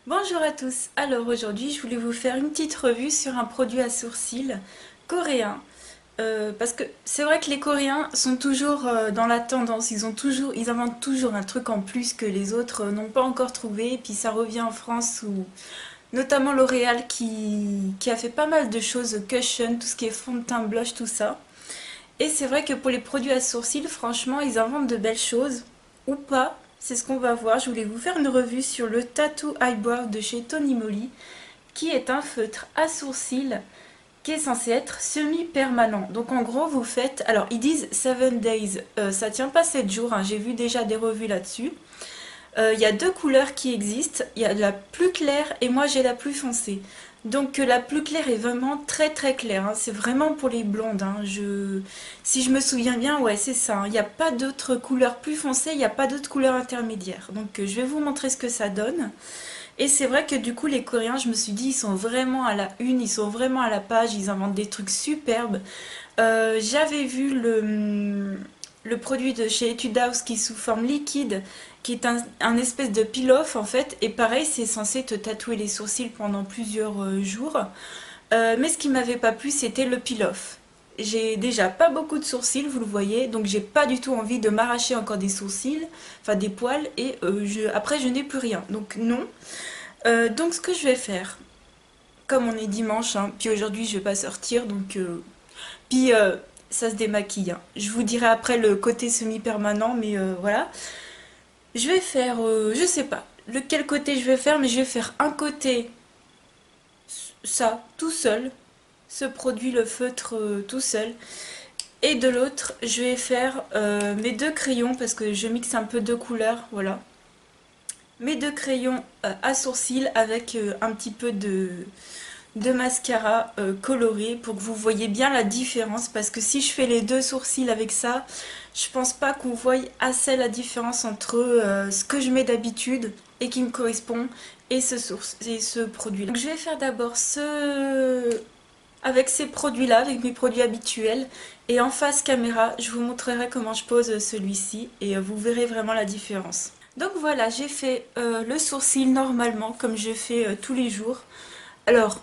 Bonjour à tous, alors aujourd'hui je voulais vous faire une petite revue sur un produit à sourcils coréen. Parce que c'est vrai que les Coréens sont toujours dans la tendance, ils inventent toujours un truc en plus que les autres n'ont pas encore trouvé. Et puis ça revient en France où notamment L'Oréal qui a fait pas mal de choses, cushion, tout ce qui est fond de teint, blush, tout ça. Et c'est vrai que pour les produits à sourcils, franchement, ils inventent de belles choses. Ou pas, c'est ce qu'on va voir. Je voulais vous faire une revue sur le Tattoo Eyebrow de chez Tony Moly, qui est un feutre à sourcils qui est censé être semi-permanent. Donc en gros, vous faites... Alors, ils disent 7 days. Ça tient pas 7 jours, hein. J'ai vu déjà des revues là-dessus. Il y a deux couleurs qui existent. Il y a la plus claire et moi j'ai la plus foncée. Donc la plus claire est vraiment très très claire, hein. C'est vraiment pour les blondes, hein. Si je me souviens bien, ouais c'est ça, hein. Il n'y a pas d'autres couleurs plus foncées, il n'y a pas d'autres couleurs intermédiaires. Donc je vais vous montrer ce que ça donne. Et c'est vrai que du coup les Coréens, je me suis dit, ils sont vraiment à la une, ils sont vraiment à la page, ils inventent des trucs superbes. J'avais vu le produit de chez Etude House qui est sous forme liquide, qui est un espèce de peel-off en fait, et pareil, c'est censé te tatouer les sourcils pendant plusieurs jours. Mais ce qui m'avait pas plu, c'était le peel-off. J'ai déjà pas beaucoup de sourcils, vous le voyez, donc j'ai pas du tout envie de m'arracher encore des sourcils, enfin des poils, et après je n'ai plus rien. Donc non. Donc ce que je vais faire, comme on est dimanche, hein, puis aujourd'hui je vais pas sortir, donc puis ça se démaquille, hein. Je vous dirai après le côté semi-permanent, mais voilà. Je vais faire, je sais pas lequel côté je vais faire, mais je vais faire un côté, ça, tout seul, ce produit, le feutre tout seul. Et de l'autre, je vais faire mes deux crayons, parce que je mixe un peu deux couleurs, voilà. Mes deux crayons à sourcils avec un petit peu de mascara coloré pour que vous voyez bien la différence, parce que si je fais les deux sourcils avec ça, je pense pas qu'on voie assez la différence entre ce que je mets d'habitude et qui me correspond et ce produit là. Donc je vais faire d'abord ce avec ces produits là, avec mes produits habituels, et en face caméra je vous montrerai comment je pose celui-ci et vous verrez vraiment la différence. Donc voilà, j'ai fait le sourcil normalement comme je fais tous les jours. Alors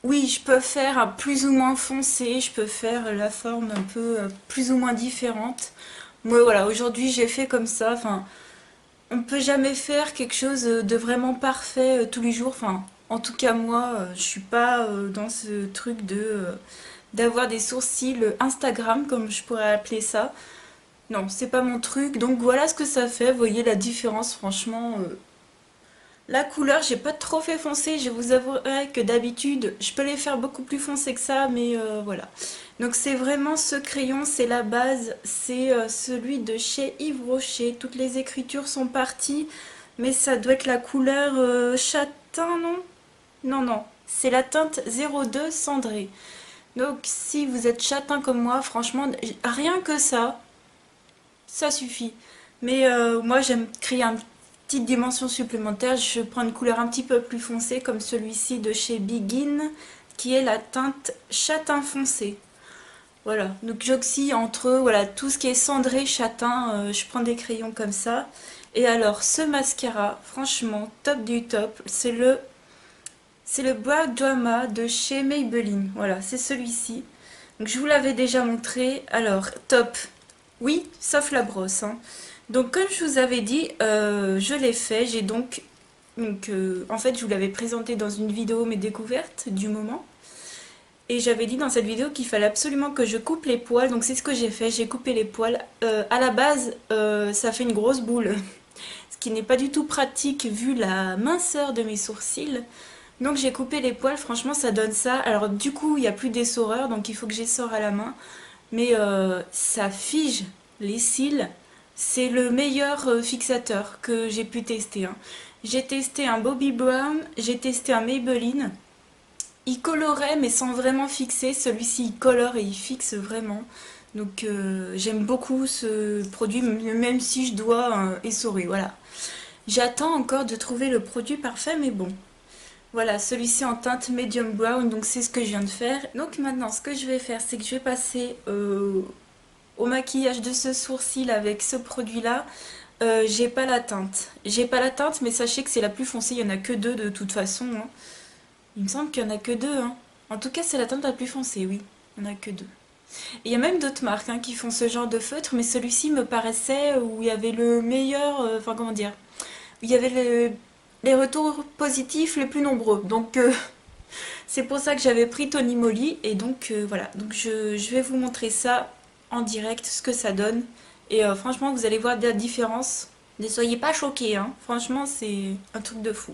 oui, je peux faire un plus ou moins foncé, je peux faire la forme un peu plus ou moins différente. Moi voilà, aujourd'hui j'ai fait comme ça. Enfin, on peut jamais faire quelque chose de vraiment parfait tous les jours. Enfin, en tout cas moi, je suis pas dans ce truc de d'avoir des sourcils Instagram comme je pourrais appeler ça. Non, c'est pas mon truc. Donc voilà ce que ça fait. Vous voyez la différence, franchement. La couleur, j'ai pas trop fait foncer, je vous avouerai que d'habitude, je peux les faire beaucoup plus foncés que ça, mais voilà. Donc c'est vraiment ce crayon, c'est la base, c'est celui de chez Yves Rocher. Toutes les écritures sont parties, mais ça doit être la couleur châtain, non? Non, non, c'est la teinte 02 cendré. Donc si vous êtes châtain comme moi, franchement, rien que ça suffit. Mais moi j'aime créer une petite dimension supplémentaire. Je prends une couleur un petit peu plus foncée comme celui-ci de chez Begin qui est la teinte châtain foncé. Voilà, donc j'oxydie entre voilà, tout ce qui est cendré, châtain, je prends des crayons comme ça. Et alors ce mascara, franchement, top du top, c'est le Brow Drama de chez Maybelline. Voilà, c'est celui-ci. Donc je vous l'avais déjà montré. Alors, top. Oui, sauf la brosse, hein. Donc comme je vous avais dit, je l'ai fait. J'ai en fait, je vous l'avais présenté dans une vidéo mes découvertes du moment. Et j'avais dit dans cette vidéo qu'il fallait absolument que je coupe les poils. Donc c'est ce que j'ai fait. J'ai coupé les poils. À la base, ça fait une grosse boule. Ce qui n'est pas du tout pratique vu la minceur de mes sourcils. Donc j'ai coupé les poils. Franchement, ça donne ça. Alors du coup, il n'y a plus d'essoreur. Donc il faut que j'essore à la main. Mais ça fige les cils. C'est le meilleur fixateur que j'ai pu tester, hein. J'ai testé un Bobbi Brown, j'ai testé un Maybelline. Il colorait mais sans vraiment fixer. Celui-ci il colore et il fixe vraiment. Donc j'aime beaucoup ce produit même si je dois essorer. Voilà. J'attends encore de trouver le produit parfait mais bon. Voilà, celui-ci en teinte medium brown, donc c'est ce que je viens de faire. Donc maintenant, ce que je vais faire, c'est que je vais passer au maquillage de ce sourcil avec ce produit-là. J'ai pas la teinte. J'ai pas la teinte, mais sachez que c'est la plus foncée. Il y en a que deux de toute façon, hein. Il me semble qu'il y en a que deux, hein. En tout cas, c'est la teinte la plus foncée, oui. Il y en a que deux. Et il y a même d'autres marques hein, qui font ce genre de feutre, mais celui-ci me paraissait où il y avait le meilleur. Enfin, comment dire? Il y avait les retours positifs les plus nombreux. Donc, c'est pour ça que j'avais pris Tony Moly. Et donc, voilà. Donc, je vais vous montrer ça en direct, ce que ça donne. Et franchement, vous allez voir la différence. Ne soyez pas choqués, hein. Franchement, c'est un truc de fou.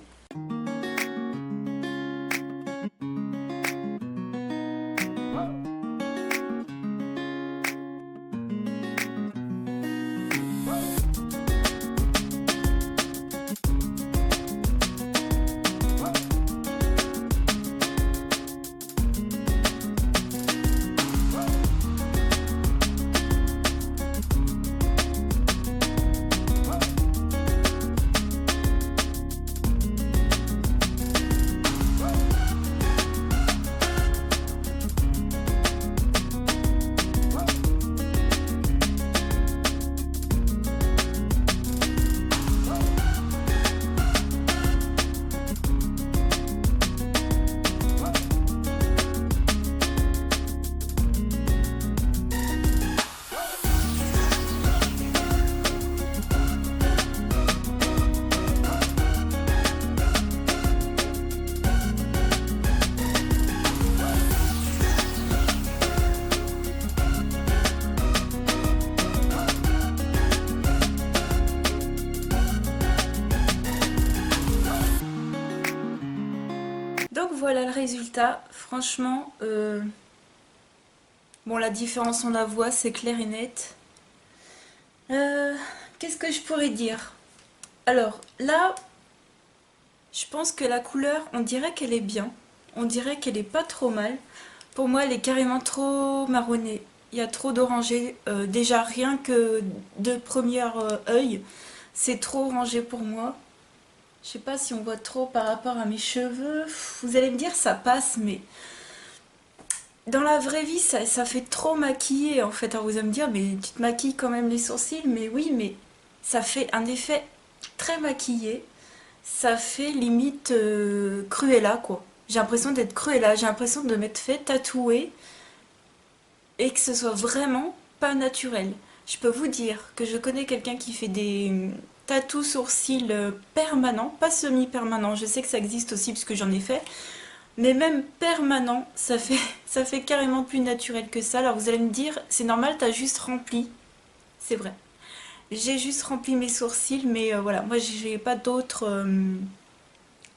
Donc voilà le résultat. Franchement, bon, la différence on la voit, c'est clair et net. Euh, Qu'est-ce que je pourrais dire? Alors là, je pense que la couleur, on dirait qu'elle est bien. On dirait qu'elle est pas trop mal. Pour moi, elle est carrément trop marronnée. Il y a trop d'orangé. Déjà, rien que de premier œil, c'est trop orangé pour moi. Je sais pas si on voit trop par rapport à mes cheveux. Vous allez me dire, ça passe, mais dans la vraie vie, ça fait trop maquillé en fait. Alors vous allez me dire, mais tu te maquilles quand même les sourcils. Mais oui, mais ça fait un effet très maquillé. Ça fait limite Cruella quoi. J'ai l'impression d'être Cruella, j'ai l'impression de m'être fait tatouer et que ce soit vraiment pas naturel. Je peux vous dire que je connais quelqu'un qui fait des tatous sourcils permanents, pas semi-permanents, je sais que ça existe aussi parce que j'en ai fait, mais même permanent, ça fait carrément plus naturel que ça. Alors vous allez me dire, c'est normal, t'as juste rempli. C'est vrai. J'ai juste rempli mes sourcils, mais voilà, moi j'ai pas d'autres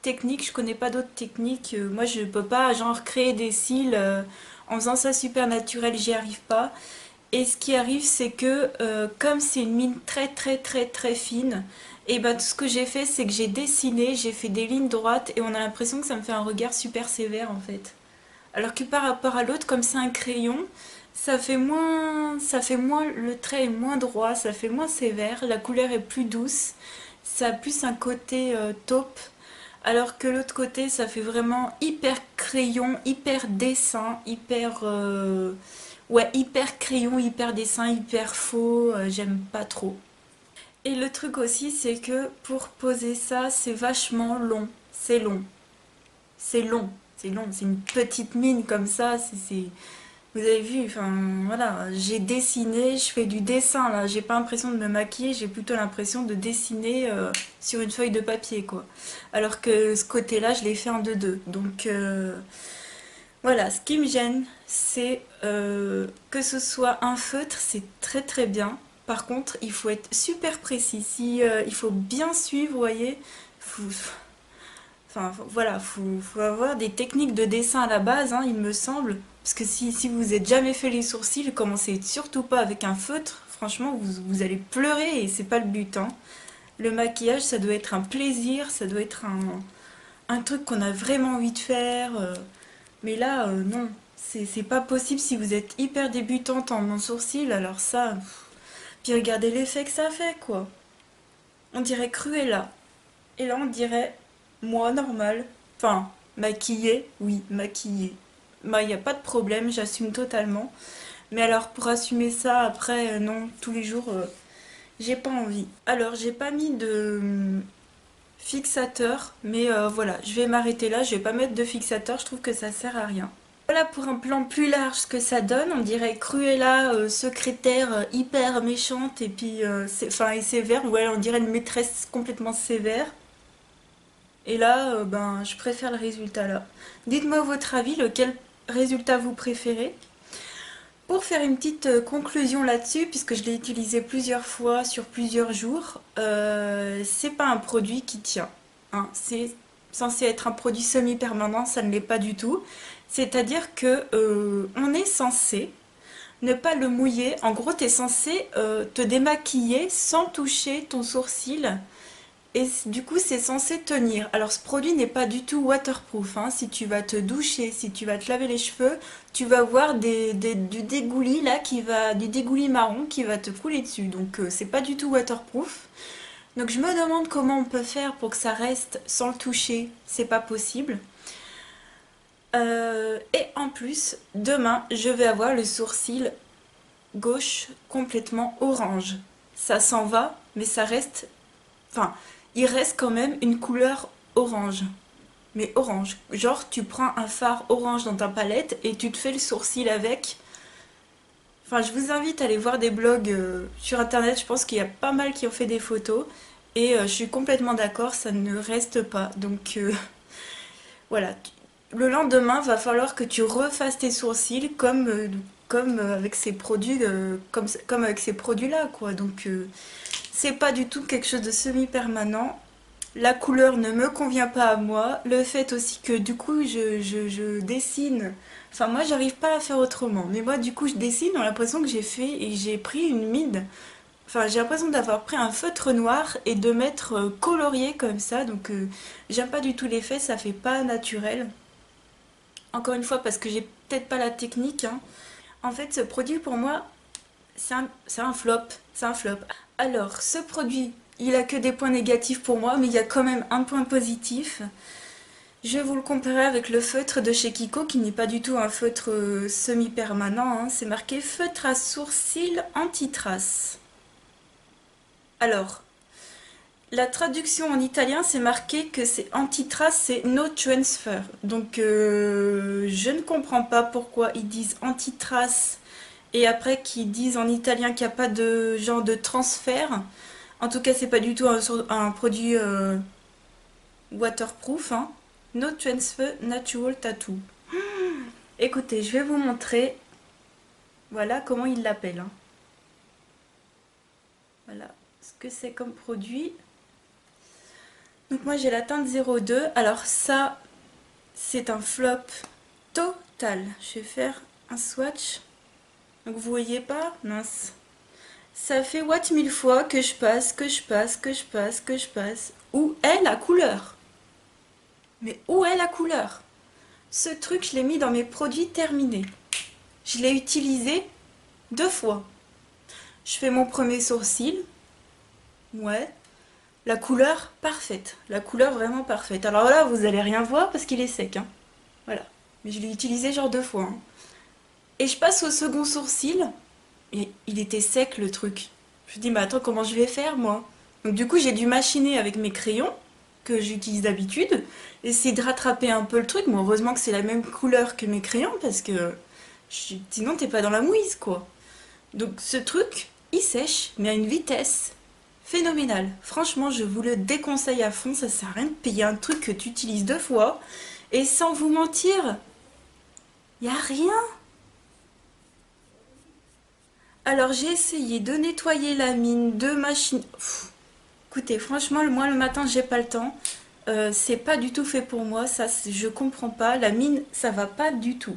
techniques, je connais pas d'autres techniques. Moi je peux pas genre créer des cils en faisant ça super naturel, j'y arrive pas. Et ce qui arrive, c'est que comme c'est une mine très très très très fine, et ben tout ce que j'ai fait, c'est que j'ai dessiné, j'ai fait des lignes droites et on a l'impression que ça me fait un regard super sévère en fait. Alors que par rapport à l'autre, comme c'est un crayon, ça fait moins, le trait est moins droit, ça fait moins sévère, la couleur est plus douce, ça a plus un côté taupe, alors que l'autre côté, ça fait vraiment hyper crayon, hyper dessin, hyper ouais, hyper crayon, hyper dessin, hyper faux, j'aime pas trop. Et le truc aussi, c'est que pour poser ça, c'est vachement long. C'est long. C'est long. C'est long. C'est une petite mine comme ça. Vous avez vu, enfin voilà, j'ai dessiné, je fais du dessin là. J'ai pas l'impression de me maquiller, j'ai plutôt l'impression de dessiner sur une feuille de papier quoi. Alors que ce côté-là, je l'ai fait en deux-deux. Donc voilà, ce qui me gêne, c'est que ce soit un feutre, c'est très très bien. Par contre, il faut être super précis. Si, il faut bien suivre, vous voyez. Faut- enfin, voilà, faut avoir des techniques de dessin à la base, hein, il me semble. Parce que si vous n'êtes jamais fait les sourcils, commencez surtout pas avec un feutre. Franchement, vous allez pleurer et c'est pas le but, hein. Le maquillage, ça doit être un plaisir, ça doit être un truc qu'on a vraiment envie de faire. Mais là, non, c'est pas possible si vous êtes hyper débutante en sourcil, alors ça. Puis regardez l'effet que ça fait, quoi. On dirait Cruella. Et là, on dirait moi, normal. Enfin, maquillée, oui, maquillée. Bah, y a pas de problème, j'assume totalement. Mais alors, pour assumer ça, après, non, tous les jours, J'ai pas envie. Alors, j'ai pas mis de fixateur, mais voilà, je vais m'arrêter là, je vais pas mettre de fixateur, je trouve que ça sert à rien. Voilà pour un plan plus large ce que ça donne, on dirait Cruella, secrétaire hyper méchante et puis enfin et sévère, ouais on dirait une maîtresse complètement sévère. Et là, ben je préfère le résultat là. Dites-moi votre avis, lequel résultat vous préférez. Pour faire une petite conclusion là-dessus, puisque je l'ai utilisé plusieurs fois sur plusieurs jours, c'est pas un produit qui tient, hein. C'est censé être un produit semi-permanent, ça ne l'est pas du tout. C'est-à-dire que on est censé ne pas le mouiller. En gros, tu es censé te démaquiller sans toucher ton sourcil. Et du coup, c'est censé tenir. Alors, ce produit n'est pas du tout waterproof, hein. Si tu vas te doucher, si tu vas te laver les cheveux, tu vas voir du dégouli là du dégouli marron qui va te couler dessus. Donc, c'est pas du tout waterproof. Donc, je me demande comment on peut faire pour que ça reste sans le toucher. C'est pas possible. Et en plus, demain, je vais avoir le sourcil gauche complètement orange. Ça s'en va, mais ça reste... Enfin, il reste quand même une couleur orange. Mais orange. Genre, tu prends un fard orange dans ta palette et tu te fais le sourcil avec. Enfin, je vous invite à aller voir des blogs sur internet. Je pense qu'il y a pas mal qui ont fait des photos. Et je suis complètement d'accord, ça ne reste pas. Donc voilà. Le lendemain, va falloir que tu refasses tes sourcils comme avec ces produits, comme avec ces produits-là, quoi. Donc c'est pas du tout quelque chose de semi-permanent. La couleur ne me convient pas à moi. Le fait aussi que du coup je dessine. Enfin moi j'arrive pas à faire autrement. Mais moi du coup je dessine, on a l'impression que j'ai fait et j'ai pris une mine. Enfin j'ai l'impression d'avoir pris un feutre noir et de m'être colorié comme ça. Donc j'aime pas du tout l'effet, ça fait pas naturel. Encore une fois parce que j'ai peut-être pas la technique, hein. En fait ce produit pour moi c'est un flop. C'est un flop. Alors, ce produit, il a que des points négatifs pour moi, mais il y a quand même un point positif. Je vais vous le comparer avec le feutre de chez Kiko, qui n'est pas du tout un feutre semi-permanent, hein. C'est marqué feutre à sourcils anti-trace. Alors, la traduction en italien, c'est marqué que c'est anti-trace, c'est no transfer. Donc, je ne comprends pas pourquoi ils disent anti-trace et après qu'ils disent en italien qu'il n'y a pas de genre de transfert. En tout cas, c'est pas du tout un produit waterproof, hein. No Transfer Natural Tattoo. Écoutez, je vais vous montrer. Voilà comment il l'appelle, hein. Voilà ce que c'est comme produit. Donc moi j'ai la teinte 02. Alors ça, c'est un flop total. Je vais faire un swatch. Donc vous voyez pas? Mince. Ça fait what mille fois que je passe, que je passe, que je passe, que je passe. Où est la couleur? Mais où est la couleur? Ce truc, je l'ai mis dans mes produits terminés. Je l'ai utilisé 2 fois. Je fais mon premier sourcil. Ouais. La couleur, parfaite. La couleur vraiment parfaite. Alors là, vous allez rien voir parce qu'il est sec, hein. Voilà. Mais je l'ai utilisé genre 2 fois, hein. Et je passe au second sourcil. Et il était sec, le truc. Je me dis, mais attends, comment je vais faire, moi? Donc du coup, j'ai dû machiner avec mes crayons, que j'utilise d'habitude, essayer de rattraper un peu le truc. Bon, heureusement que c'est la même couleur que mes crayons, parce que sinon, t'es pas dans la mouise, quoi. Donc ce truc, il sèche, mais à une vitesse phénoménale. Franchement, je vous le déconseille à fond, ça sert à rien de payer un truc que tu utilises 2 fois. Et sans vous mentir, y a rien. Alors j'ai essayé de nettoyer la mine, de machine. Écoutez, franchement, moi le matin j'ai pas le temps. C'est pas du tout fait pour moi, ça je comprends pas. La mine, ça va pas du tout.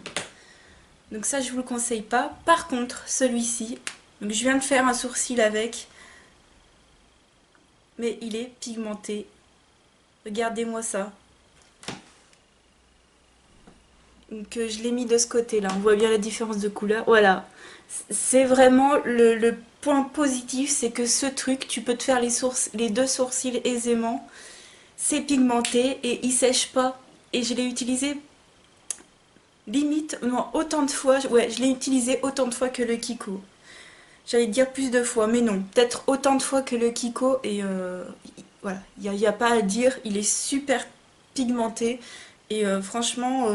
Donc ça je vous le conseille pas. Par contre, celui-ci, donc je viens de faire un sourcil avec, mais il est pigmenté. Regardez-moi ça. Donc je l'ai mis de ce côté-là, on voit bien la différence de couleur. Voilà, c'est vraiment le point positif, c'est que ce truc, tu peux te faire les 2 sourcils aisément. C'est pigmenté et il sèche pas. Et je l'ai utilisé limite, non, autant de fois. Ouais, je l'ai utilisé autant de fois que le Kiko. J'allais dire plus de fois, mais non. Peut-être autant de fois que le Kiko. Et voilà, y a pas à dire. Il est super pigmenté. Et franchement,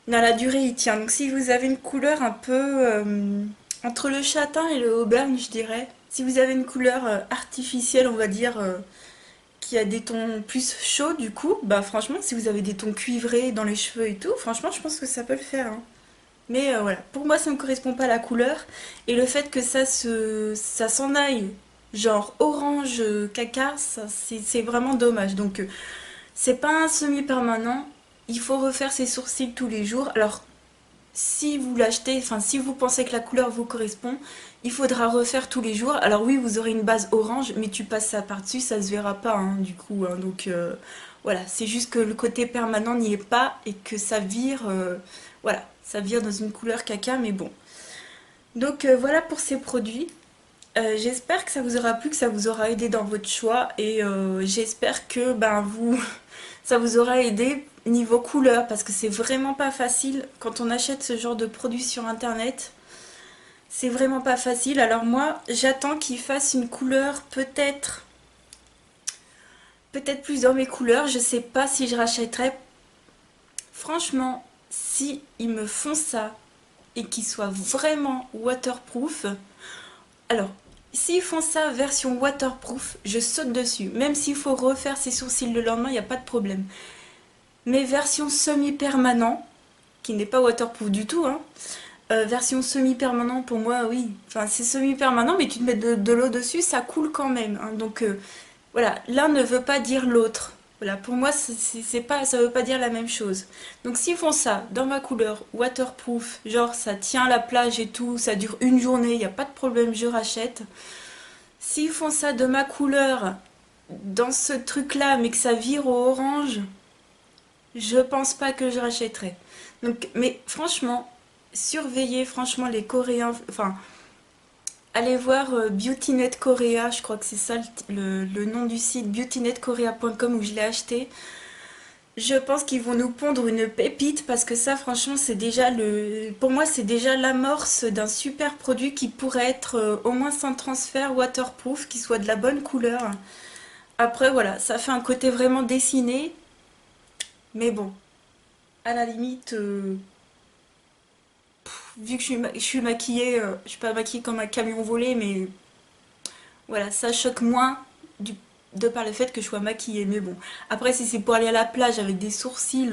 dans la durée, il tient. Donc si vous avez une couleur un peu entre le châtain et le auburn, je dirais. Si vous avez une couleur artificielle, on va dire, qui a des tons plus chauds, du coup, bah franchement, si vous avez des tons cuivrés dans les cheveux et tout, franchement, je pense que ça peut le faire, hein. Mais voilà, pour moi ça ne correspond pas à la couleur. Et le fait que ça s'en aille, genre orange caca, c'est vraiment dommage. Donc c'est pas un semi-permanent. Il faut refaire ses sourcils tous les jours. Alors si vous l'achetez, enfin si vous pensez que la couleur vous correspond, il faudra refaire tous les jours. Alors oui, vous aurez une base orange, mais tu passes ça par-dessus, ça se verra pas, hein, du coup, hein. Donc voilà, c'est juste que le côté permanent n'y est pas et que ça vire, voilà, ça vire dans une couleur caca, mais bon. Donc voilà pour ces produits. J'espère que ça vous aura plu, que ça vous aura aidé dans votre choix et j'espère que ben vous ça vous aura aidé niveau couleur parce que c'est vraiment pas facile quand on achète ce genre de produits sur internet. C'est vraiment pas facile. Alors moi, j'attends qu'il fasse une couleur peut-être plus dans mes couleurs. Je sais pas si je rachèterai. Franchement, si ils me font ça et qu'ils soient vraiment waterproof, alors s'ils font ça version waterproof, je saute dessus. Même s'il faut refaire ses sourcils le lendemain, il n'y a pas de problème. Mais version semi-permanent, qui n'est pas waterproof du tout, hein, version semi-permanent pour moi, oui. Enfin, c'est semi-permanent, mais tu te mets de l'eau dessus, ça coule quand même, hein. Donc voilà, l'un ne veut pas dire l'autre. Voilà, pour moi, c'est pas, ça veut pas dire la même chose. Donc s'ils font ça dans ma couleur waterproof, genre ça tient à la plage et tout, ça dure une journée, il n'y a pas de problème, je rachète. S'ils font ça de ma couleur dans ce truc-là, mais que ça vire au orange, je pense pas que je rachèterai. Donc, mais franchement, surveillez franchement les Coréens. Enfin, allez voir BeautyNet Korea, je crois que c'est ça le nom du site, beautynetkorea.com où je l'ai acheté. Je pense qu'ils vont nous pondre une pépite parce que ça, franchement, c'est déjà pour moi, c'est déjà l'amorce d'un super produit qui pourrait être au moins sans transfert, waterproof, qui soit de la bonne couleur. Après, voilà, ça fait un côté vraiment dessiné, mais bon, à la limite, vu que je suis maquillée, je suis pas maquillée comme un camion volé, mais voilà, ça choque moins de par le fait que je sois maquillée. Mais bon, après, si c'est pour aller à la plage avec des sourcils,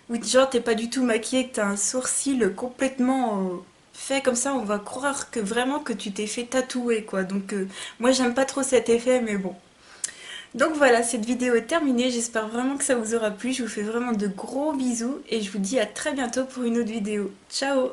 oui, genre t'es pas du tout maquillée, que t'as un sourcil complètement fait comme ça, on va croire que vraiment que tu t'es fait tatouer, quoi. Donc, moi, j'aime pas trop cet effet, mais bon. Donc voilà, cette vidéo est terminée. J'espère vraiment que ça vous aura plu. Je vous fais vraiment de gros bisous et je vous dis à très bientôt pour une autre vidéo. Ciao!